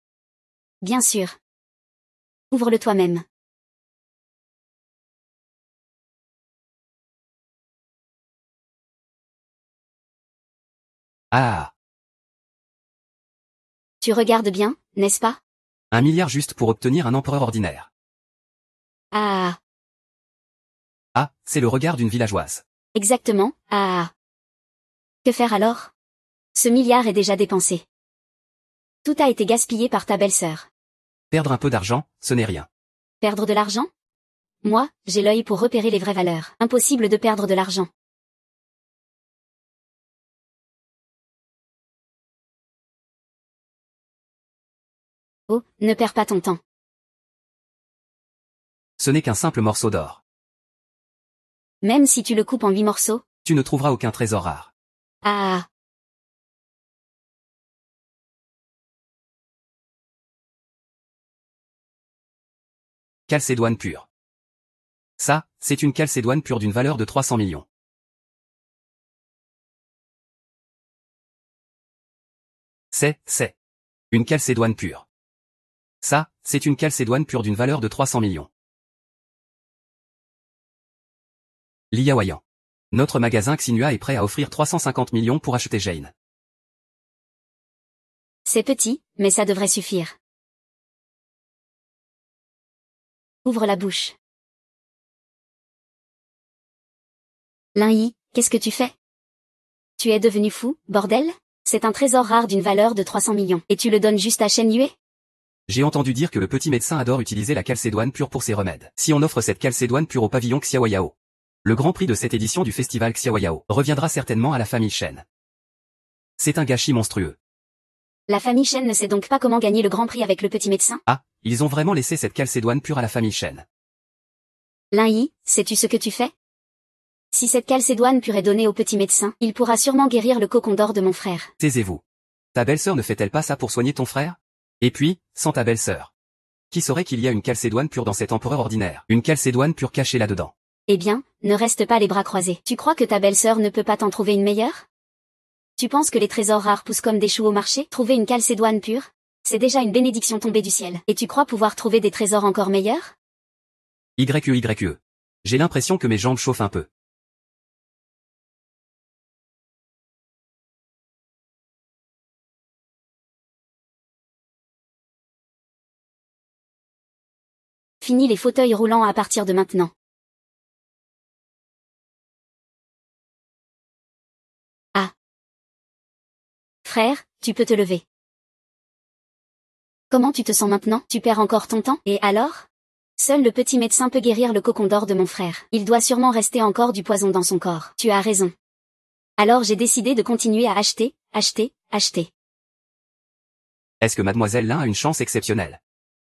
Bien sûr. Ouvre-le toi-même. Ah. Tu regardes bien, n'est-ce pas? 1 milliard juste pour obtenir un empereur ordinaire. Ah. Ah, c'est le regard d'une villageoise. Exactement, ah. Que faire alors? Ce milliard est déjà dépensé. Tout a été gaspillé par ta belle-sœur. Perdre un peu d'argent, ce n'est rien. Perdre de l'argent? Moi, j'ai l'œil pour repérer les vraies valeurs. Impossible de perdre de l'argent. Oh, ne perds pas ton temps. Ce n'est qu'un simple morceau d'or. Même si tu le coupes en 8 morceaux? Tu ne trouveras aucun trésor rare. Ah. Calcédoine pure. Ça, c'est une calcédoine pure d'une valeur de 300 millions. C'est. Une calcédoine pure. Ça, c'est une calcédoine pure d'une valeur de 300 millions. Liaoyan. Notre magasin Xinhua est prêt à offrir 350 millions pour acheter Jane. C'est petit, mais ça devrait suffire. Ouvre la bouche. Lin Yi, qu'est-ce que tu fais? Tu es devenu fou, bordel? C'est un trésor rare d'une valeur de 300 millions, et tu le donnes juste à Shen Yue? J'ai entendu dire que le petit médecin adore utiliser la calcédoine pure pour ses remèdes. Si on offre cette calcédoine pure au pavillon Xiaoyao, le grand prix de cette édition du festival Xiaoyao reviendra certainement à la famille Shen. C'est un gâchis monstrueux. La famille Shen ne sait donc pas comment gagner le grand prix avec le petit médecin? Ah, ils ont vraiment laissé cette calcédoine pure à la famille Shen. Lin Yi, sais-tu ce que tu fais? Si cette calcédoine pure est donnée au petit médecin, il pourra sûrement guérir le cocon d'or de mon frère. Taisez-vous. Ta belle-sœur ne fait-elle pas ça pour soigner ton frère? Et puis, sans ta belle-sœur. Qui saurait qu'il y a une calcédoine pure dans cet empereur ordinaire? Une calcédoine pure cachée là-dedans. Eh bien, ne reste pas les bras croisés. Tu crois que ta belle-sœur ne peut pas t'en trouver une meilleure? Tu penses que les trésors rares poussent comme des choux au marché? Trouver une calcédoine pure? C'est déjà une bénédiction tombée du ciel. Et tu crois pouvoir trouver des trésors encore meilleurs? YE. J'ai l'impression que mes jambes chauffent un peu. Fini les fauteuils roulants à partir de maintenant. Ah. Frère, tu peux te lever. Comment tu te sens maintenant? Tu perds encore ton temps? Et alors? Seul le petit médecin peut guérir le cocon d'or de mon frère. Il doit sûrement rester encore du poison dans son corps. Tu as raison. Alors j'ai décidé de continuer à acheter. Est-ce que mademoiselle Lin a une chance exceptionnelle?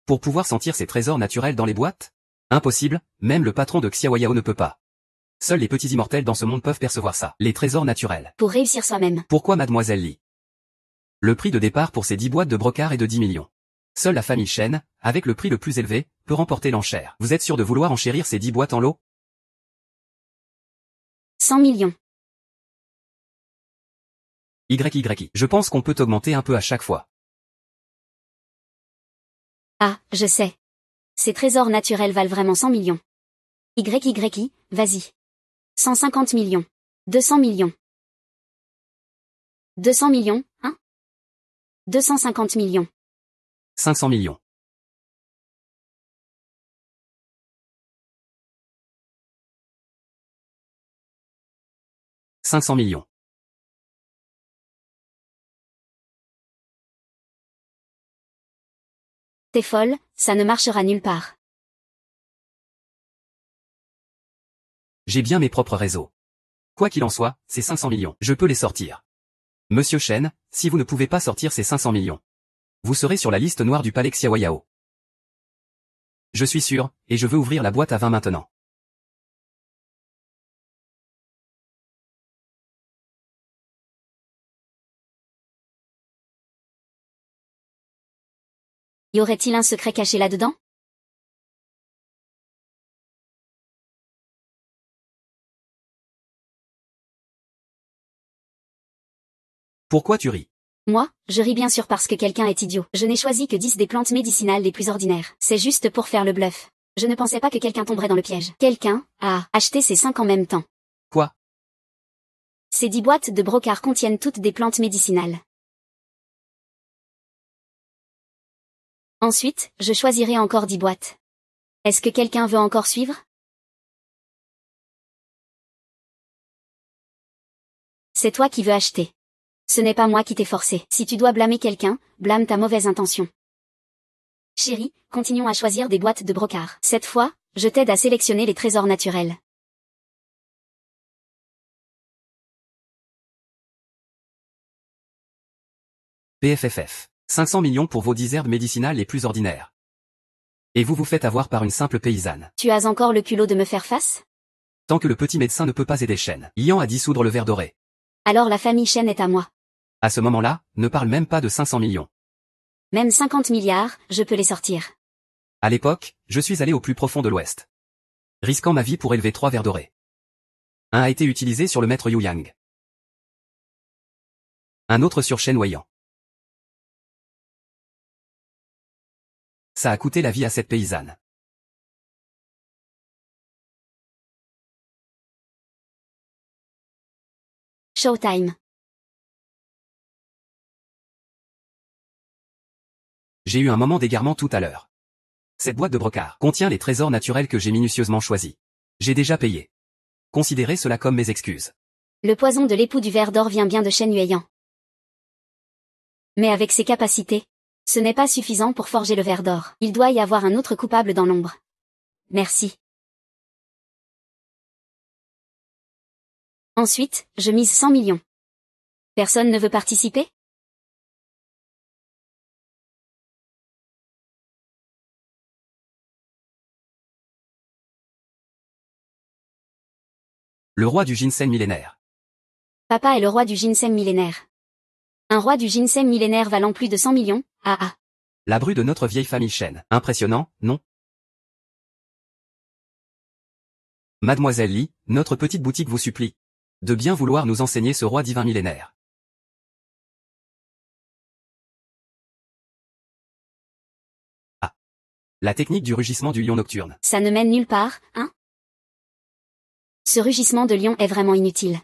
Pour pouvoir sentir ces trésors naturels dans les boîtes? Impossible, même le patron de Xiaoyao ne peut pas. Seuls les petits immortels dans ce monde peuvent percevoir ça, les trésors naturels. Pour réussir soi-même. Pourquoi mademoiselle Li? Le prix de départ pour ces 10 boîtes de brocart est de 10 millions. Seule la famille Shen, avec le prix le plus élevé, peut remporter l'enchère. Vous êtes sûr de vouloir enchérir ces 10 boîtes en lot? 100 millions. YY. Je pense qu'on peut augmenter un peu à chaque fois. Ah, je sais. Ces trésors naturels valent vraiment 100 millions. YY, vas-y. 150 millions. 200 millions. 200 millions, hein? 250 millions. 500 millions. 500 millions. T'es folle, ça ne marchera nulle part. J'ai bien mes propres réseaux. Quoi qu'il en soit, ces 500 millions, je peux les sortir. Monsieur Shen, si vous ne pouvez pas sortir ces 500 millions, vous serez sur la liste noire du palais Xiaoyao. Je suis sûr, et je veux ouvrir la boîte à vin maintenant. Y aurait-il un secret caché là-dedans? Pourquoi tu ris? Moi, je ris bien sûr parce que quelqu'un est idiot. Je n'ai choisi que 10 des plantes médicinales les plus ordinaires. C'est juste pour faire le bluff. Je ne pensais pas que quelqu'un tomberait dans le piège. Quelqu'un a acheté ces 5 en même temps. Quoi? Ces 10 boîtes de brocart contiennent toutes des plantes médicinales. Ensuite, je choisirai encore 10 boîtes. Est-ce que quelqu'un veut encore suivre? C'est toi qui veux acheter. Ce n'est pas moi qui t'ai forcé. Si tu dois blâmer quelqu'un, blâme ta mauvaise intention. Chérie, continuons à choisir des boîtes de brocart. Cette fois, je t'aide à sélectionner les trésors naturels. PFFF. 500 millions pour vos 10 herbes médicinales les plus ordinaires. Et vous vous faites avoir par une simple paysanne. Tu as encore le culot de me faire face? Tant que le petit médecin ne peut pas aider Shen Yan à dissoudre le ver doré. Alors la famille Shen est à moi. À ce moment-là, ne parle même pas de 500 millions. Même 50 milliards, je peux les sortir. À l'époque, je suis allé au plus profond de l'Ouest, risquant ma vie pour élever 3 vers dorés. Un a été utilisé sur le maître Yu Yang. Un autre sur Shen Weiyan. Ça a coûté la vie à cette paysanne. Showtime. J'ai eu un moment d'égarement tout à l'heure. Cette boîte de brocart contient les trésors naturels que j'ai minutieusement choisis. J'ai déjà payé. Considérez cela comme mes excuses. Le poison de l'époux du ver d'or vient bien de Shen Yueyang. Mais avec ses capacités, ce n'est pas suffisant pour forger le ver d'or. Il doit y avoir un autre coupable dans l'ombre. Merci. Ensuite, je mise 100 millions. Personne ne veut participer? Le roi du ginseng millénaire. Papa est le roi du ginseng millénaire. Un roi du ginseng millénaire valant plus de 100 millions, ah ah. La bru de notre vieille famille Shen. Impressionnant, non? Mademoiselle Li, notre petite boutique vous supplie de bien vouloir nous enseigner ce roi divin millénaire. Ah. La technique du rugissement du lion nocturne. Ça ne mène nulle part, hein? Ce rugissement de lion est vraiment inutile.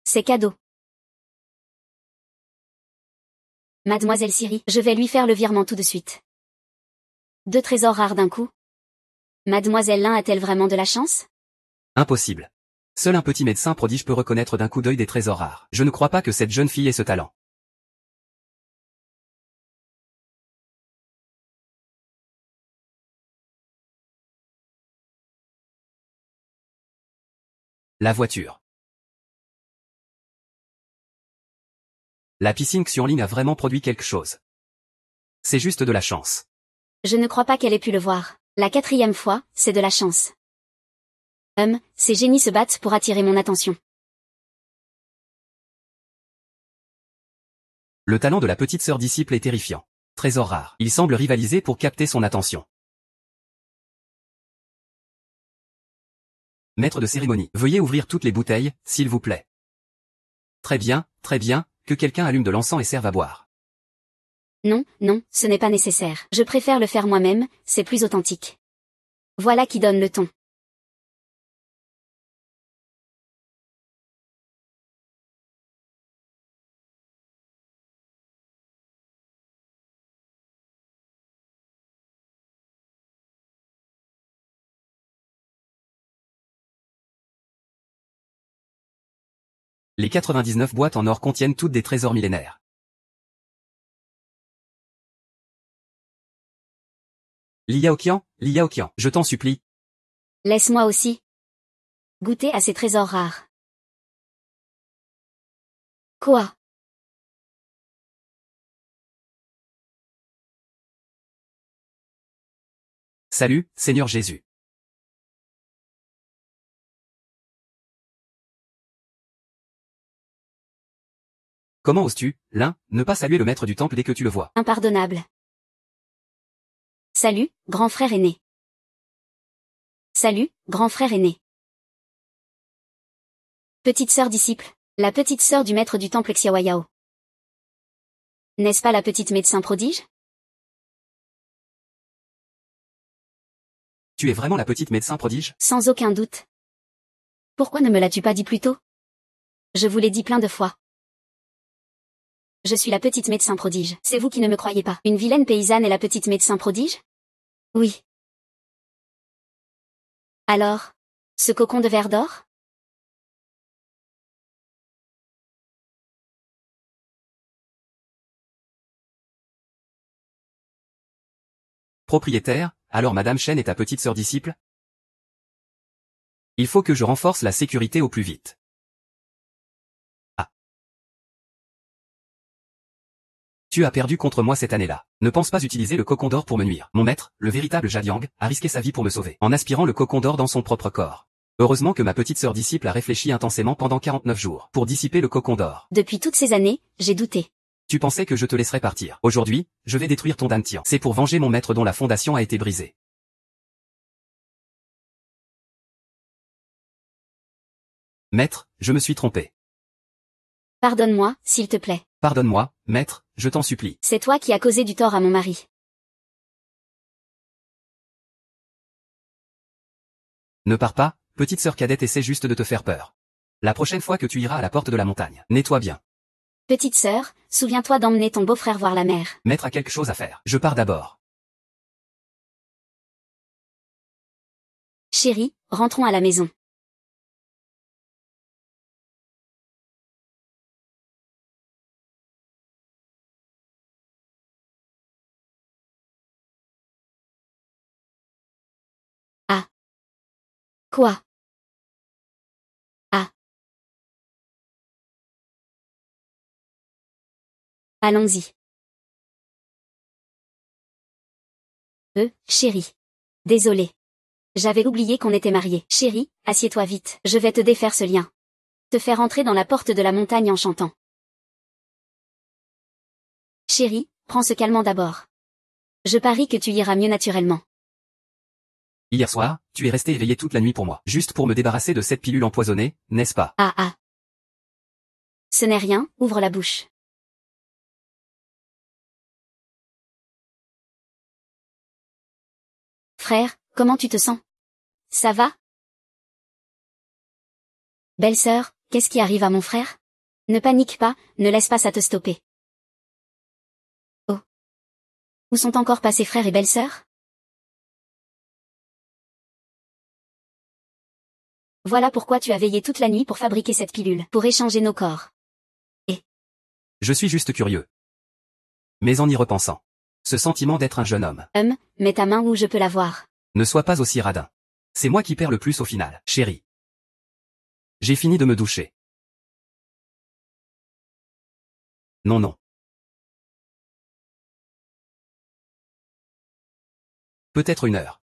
C'est cadeau. Mademoiselle Siri, je vais lui faire le virement tout de suite. 2 trésors rares d'un coup. Mademoiselle Lin a-t-elle vraiment de la chance? Impossible. Seul un petit médecin prodige peut reconnaître d'un coup d'œil des trésors rares. Je ne crois pas que cette jeune fille ait ce talent. La voiture. La piscine Xiongling a vraiment produit quelque chose. C'est juste de la chance. Je ne crois pas qu'elle ait pu le voir. La 4e fois, c'est de la chance. Ces génies se battent pour attirer mon attention. Le talent de la petite sœur disciple est terrifiant. Trésor rare. Il semble rivaliser pour capter son attention. Maître de cérémonie, veuillez ouvrir toutes les bouteilles, s'il vous plaît. Très bien, que quelqu'un allume de l'encens et serve à boire. Non, ce n'est pas nécessaire. Je préfère le faire moi-même, c'est plus authentique. Voilà qui donne le ton. Les 99 boîtes en or contiennent toutes des trésors millénaires. Li Yaoqian, je t'en supplie. Laisse-moi aussi goûter à ces trésors rares. Quoi? Salut, Seigneur Jésus. Comment oses-tu, Lin, ne pas saluer le maître du temple dès que tu le vois? Impardonnable. Salut, grand frère aîné. Salut, grand frère aîné. Petite sœur disciple, la petite sœur du maître du temple Xiaoyao. N'est-ce pas la petite médecin prodige? Tu es vraiment la petite médecin prodige? Sans aucun doute. Pourquoi ne me l'as-tu pas dit plus tôt? Je vous l'ai dit plein de fois. Je suis la petite médecin prodige. C'est vous qui ne me croyez pas. Une vilaine paysanne est la petite médecin prodige? Oui. Alors, ce cocon de verre d'or? Propriétaire, alors Madame Chen est ta petite sœur disciple? Il faut que je renforce la sécurité au plus vite. Ah. Tu as perdu contre moi cette année-là. Ne pense pas utiliser le cocon d'or pour me nuire. Mon maître, le véritable Jadiang, a risqué sa vie pour me sauver, en aspirant le cocon d'or dans son propre corps. Heureusement que ma petite sœur disciple a réfléchi intensément pendant 49 jours, pour dissiper le cocon d'or. Depuis toutes ces années, j'ai douté. Tu pensais que je te laisserais partir. Aujourd'hui, je vais détruire ton Dantian. C'est pour venger mon maître dont la fondation a été brisée. Maître, je me suis trompé. Pardonne-moi, s'il te plaît. Pardonne-moi, maître, je t'en supplie. C'est toi qui as causé du tort à mon mari. Ne pars pas, petite sœur cadette essaie juste de te faire peur. La prochaine fois que tu iras à la porte de la montagne, nettoie bien. Petite sœur, souviens-toi d'emmener ton beau-frère voir la mer. Maître a quelque chose à faire. Je pars d'abord. Chérie, rentrons à la maison. Ah. Quoi? Ah. Allons-y. Chérie. Désolée. J'avais oublié qu'on était mariés. Chérie, assieds-toi vite. Je vais te défaire ce lien. Te faire entrer dans la porte de la montagne en chantant. Chérie, prends ce calmant d'abord. Je parie que tu iras mieux naturellement. Hier soir, tu es resté éveillé toute la nuit pour moi. Juste pour me débarrasser de cette pilule empoisonnée, n'est-ce pas? Ah ah. Ce n'est rien, ouvre la bouche. Frère, comment tu te sens? Ça va? Belle-sœur, qu'est-ce qui arrive à mon frère? Ne panique pas, ne laisse pas ça te stopper. Oh. Où sont encore passés frère et belle-sœur? Voilà pourquoi tu as veillé toute la nuit pour fabriquer cette pilule, pour échanger nos corps. Je suis juste curieux. Mais en y repensant. Ce sentiment d'être un jeune homme. Mets ta main où je peux la voir. Ne sois pas aussi radin. C'est moi qui perds le plus au final, chérie. J'ai fini de me doucher. Non non. Peut-être une heure.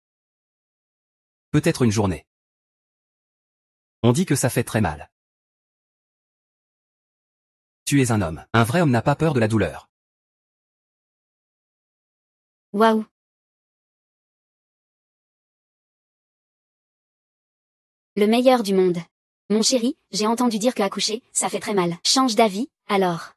Peut-être une journée. On dit que ça fait très mal. Tu es un homme. Un vrai homme n'a pas peur de la douleur. Waouh. Le meilleur du monde. Mon chéri, j'ai entendu dire que accoucher, ça fait très mal. Change d'avis, alors.